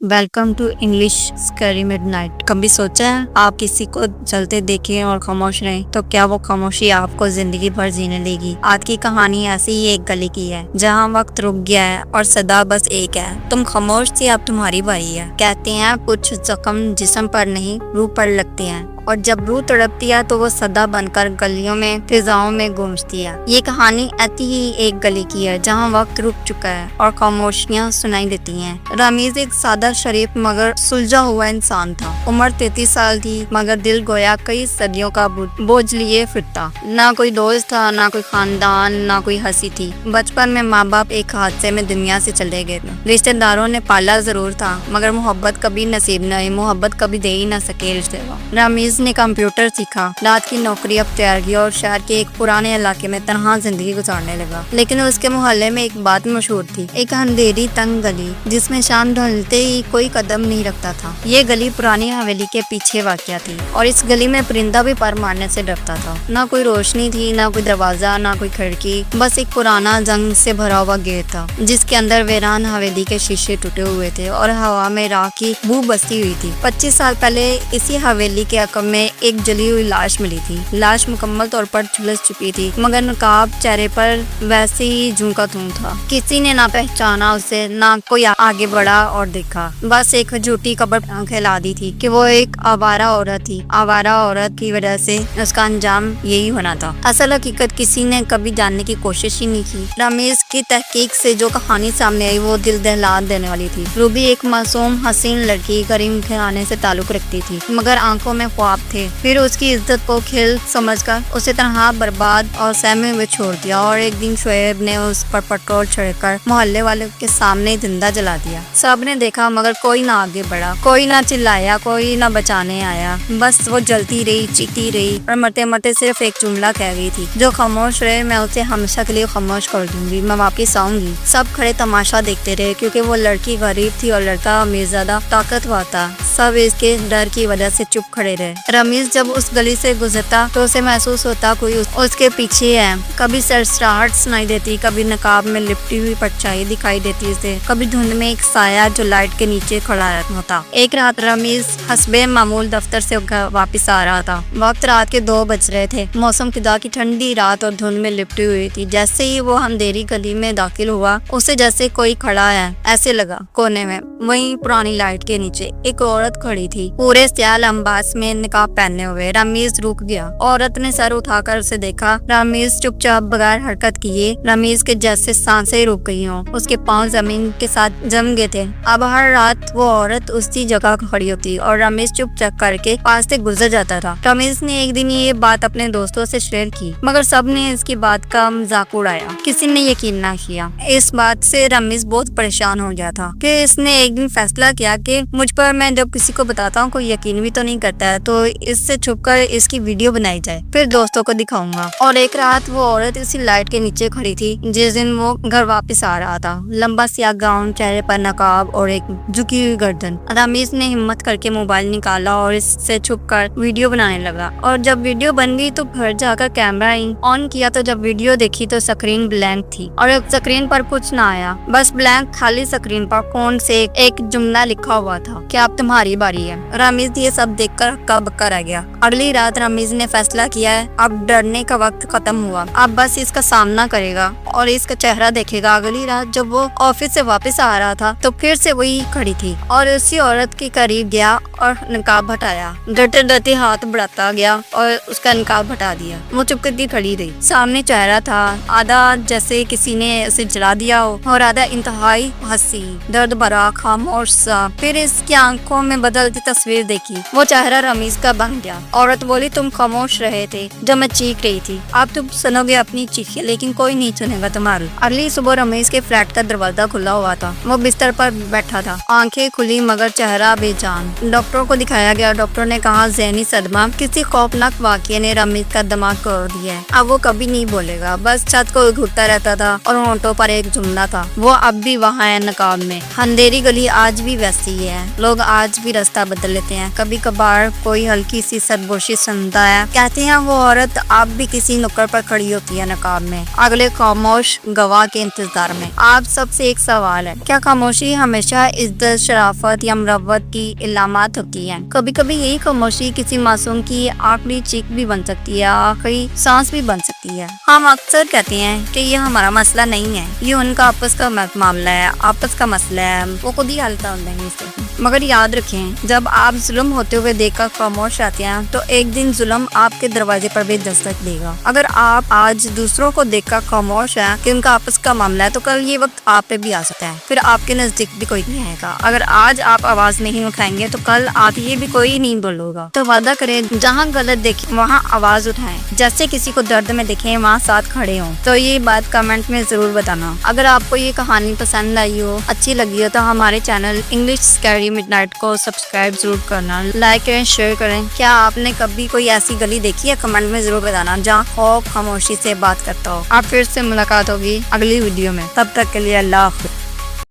Welcome to English scary midnight. कभी सोचा है आप किसी को चलते देखें और खामोश रहें तो क्या वो खामोशी आपको जिंदगी भर जीने देगी। आज की कहानी ऐसी ही एक गली की है जहाँ वक्त रुक गया है और सदा बस एक है, तुम खामोश थी अब तुम्हारी बारी है। कहते हैं कुछ जख्म जिस्म पर नहीं रूह पर लगते हैं, और जब रूह तड़पती है तो वो सदा बनकर गलियों में फिजाओं में गूंजती है। ये कहानी ऐसी ही एक गली की है जहाँ वक्त रुक चुका है और खामोशियाँ सुनाई देती हैं। रामीज एक सादा शरीफ मगर सुलझा हुआ इंसान था। उम्र 33 साल थी मगर दिल गोया कई सदियों का बोझ लिए फिरता। ना कोई दोस्त था, ना कोई खानदान, ना कोई हंसी थी। बचपन में माँ बाप एक हादसे में दुनिया से चले गए थे। रिश्तेदारों ने पाला जरूर था मगर मोहब्बत कभी नसीब न हुई, मोहब्बत कभी दे ही न सके रिश्तेदार। रामीज ने कंप्यूटर सीखा, रात की नौकरी अख्तियार की और शहर के एक पुराने इलाके में तनहा जिंदगी गुजारने लगा। लेकिन उसके मोहल्ले में एक बात मशहूर थी, एक अंधेरी तंग गली जिसमें शाम ढलते ही कोई कदम नहीं रखता था। ये गली पुरानी हवेली के पीछे वाक़या थी और इस गली में परिंदा भी पर मारने से डरता था। ना कोई रोशनी थी, ना कोई दरवाजा, ना कोई खिड़की, बस एक पुराना जंग से भरा हुआ गेट था जिसके अंदर वीरान हवेली के शीशे टूटे हुए थे और हवा में राख की बू बसी हुई थी। 25 साल पहले इसी हवेली के अकब में एक जली हुई लाश मिली थी। लाश मुकम्मल तौर पर झुलस चुकी थी मगर नकाब चेहरे पर वैसे ही झुमका थूम था। किसी ने ना पहचाना उसे, ना कोई आगे बढ़ा और देखा। बस एक झूठी खबर फैला दी थी कि वो एक आवारा औरत थी। आवारा औरत की वजह से उसका अंजाम यही होना था। असल हकीकत किसी ने कभी जानने की कोशिश ही नहीं की। रमेश की तहकीक से जो कहानी सामने आई वो दिल दहला देने वाली थी। रूबी एक मासूम हसीन लड़की करीम घराने से ताल्लुक रखती थी मगर आंखों में ख्वाब थे। फिर उसकी इज्जत को खेल समझकर उसे तनहा बर्बाद और सहमे हुए छोड़ दिया और एक दिन शोएब ने उस पर पेट्रोल छिड़कर मोहल्ले वालों के सामने जिंदा जला दिया। सब ने देखा मगर कोई ना आगे बढ़ा, कोई ना चिल्लाया, कोई ना बचाने आया। बस वो जलती रही, चीखती रही और मरते मरते सिर्फ एक जुमला कह गई थी, जो खामोश रहे मैं उसे हमेशा के लिए खामोश कर दूंगी, मैं वापिस आऊंगी। सब खड़े तमाशा देखते रहे क्योंकि वो लड़की गरीब थी और लड़का अमीरजादा ताकतवर था। सब इसके डर की वजह से चुप खड़े रहे। रमीज जब उस गली से गुजरता तो उसे महसूस होता कोई उसके पीछे है। कभी सरसराहट सुनाई देती, कभी नकाब में लिपटी हुई परछाई दिखाई देती उसे, कभी धुंध में एक साया जो लाइट के नीचे खड़ा होता। एक रात रमीज हस्बे मामूल दफ्तर से वापस आ रहा था। वक्त रात के 2 बज रहे थे। मौसम खुदा की ठंडी रात और धुंध में लिपटी हुई थी। जैसे ही वो अंधेरी गली में दाखिल हुआ उसे जैसे कोई खड़ा है ऐसे लगा। कोने में वहीं पुरानी लाइट के नीचे एक औरत खड़ी थी, पूरे स्याह लंबास में निकाब पहने हुए। रमीज रुक गया। औरत ने सर उठाकर उसे देखा। रमीज चुपचाप बगैर हरकत किए, रमीज के जैसे सांसें रुक गई हों। उसके पांव जमीन के साथ जम गए थे। अब हर रात वो औरत उसी जगह खड़ी होती और रमीज चुपचाप करके पास से गुजर जाता था। रमीज ने एक दिन ये बात अपने दोस्तों से शेयर की मगर सबने इसकी बात का मजाक उड़ाया, किसी ने यकीन ना किया। इस बात से रमीज बहुत परेशान हो गया था कि इसने एक दिन फैसला किया कि मुझ पर मैं जब किसी को बताता हूँ कोई यकीन भी तो नहीं करता है तो इससे छुपकर इसकी वीडियो बनाई जाए, फिर दोस्तों को दिखाऊंगा। और एक रात वो औरत इसी लाइट के नीचे खड़ी थी जिस दिन वो घर वापस आ रहा था। लंबा सियाह गाउन, चेहरे पर नकाब और एक झुकी हुई गर्दन। रमीज ने हिम्मत करके मोबाइल निकाला और इससे छुपकर वीडियो बनाने लगा। और जब वीडियो बन गई तो घर जाकर कैमरा ऑन किया तो जब वीडियो देखी तो स्क्रीन ब्लैंक थी और स्क्रीन पर कुछ ना आया, बस ब्लैंक खाली स्क्रीन पर फोन से एक जुमला लिखा हुआ था कि अब तुम्हारी बारी है। रमीज ये सब देखकर हक्का बक्का रह गया। अगली रात रमीज ने फैसला किया है अब डरने का वक्त खत्म हुआ, अब बस इसका सामना करेगा और इसका चेहरा देखेगा। अगली रात जब वो ऑफिस से वापस आ रहा था तो फिर से वही खड़ी थी और उसी औरत के करीब गया और निकाब हटाया। डरते डरते हाथ बढ़ाता गया और उसका निकाब हटा दिया। वो चुपकर खड़ी रही। सामने चेहरा था, आधा जैसे किसी ने उसे जला दिया हो और आधा इंतहाई हंसी, दर्द भरा, खामोश सा। फिर इसकी आंखों में बदलती तस्वीर देखी। वो चेहरा रमीज का बन गया। औरत बोली, तुम खामोश रहे थे जब मैं चीख रही थी, अब तुम सुनोगे अपनी चीखें लेकिन कोई नहीं सुनेगा तुम्हारी। अगली सुबह रमीज के फ्लैट का दरवाजा खुला हुआ था। वो बिस्तर पर बैठा था, आंखें खुली मगर चेहरा बेजान। डॉक्टर को दिखाया गया। डॉक्टर ने कहा ज़हनी सदमा, किसी खौफनाक वाक़ये ने रमीज का दिमाग तोड़ दिया है। अब वो कभी नहीं बोलेगा, बस छत को घूरता रहता था और होंठों पर एक जुमला था, वो अब भी वहाँ है नकाब में। अंधेरी गली आज भी वैसी ही है। लोग आज भी रास्ता बदल लेते हैं। कभी कभार कोई हल्की सी सरगोशी सुनता है। कहते हैं वो औरत आप भी किसी नुक्कड़ पर खड़ी होती है नकाब में, अगले खामोश गवाह के इंतजार में। आप सबसे एक सवाल है, क्या खामोशी हमेशा इज्जत, शराफत या मुरव्वत की इलामत होती है? कभी कभी यही खामोशी किसी मासूम की आखिरी चीख भी बन सकती है, आखिरी सांस भी बन सकती है। हम अक्सर कहते हैं कि ये हमारा मसला नहीं है, ये उनका आपस का मामला है, आपस का मसला है, वो खुद ही हल कर लेंगे इसे। मगर याद रखें, जब आप जुल्म होते हुए देखकर खामोश रहते हैं तो एक दिन जुल्म आपके दरवाजे पर भी दस्तक देगा। अगर आप आज दूसरों को देखकर खामोश हैं कि उनका आपस का मामला है, तो कल ये वक्त आप पे भी आ सकता है, फिर आपके नजदीक भी कोई नहीं आएगा। अगर आज आप आवाज नहीं उठाएंगे तो कल आप ये भी कोई नहीं बोलेगा। तो वादा करें, जहाँ गलत देखें वहाँ आवाज उठाएं, जैसे किसी को दर्द में देखें वहाँ साथ खड़े हों। तो ये बात कमेंट में जरूर बताना। अगर आपको ये कहानी पसंद आई हो, अच्छी लगी हो, तो हमारे चैनल इंग्लिश स्कैरी मिडनाइट को सब्सक्राइब जरूर करना, लाइक करें, शेयर करें। क्या आपने कभी कोई ऐसी गली देखी है? कमेंट में जरूर बताना जहाँ खौफ खामोशी से बात करता हो। आप फिर से मुलाकात होगी अगली वीडियो में, तब तक के लिए अल्लाह हाफ़िज़।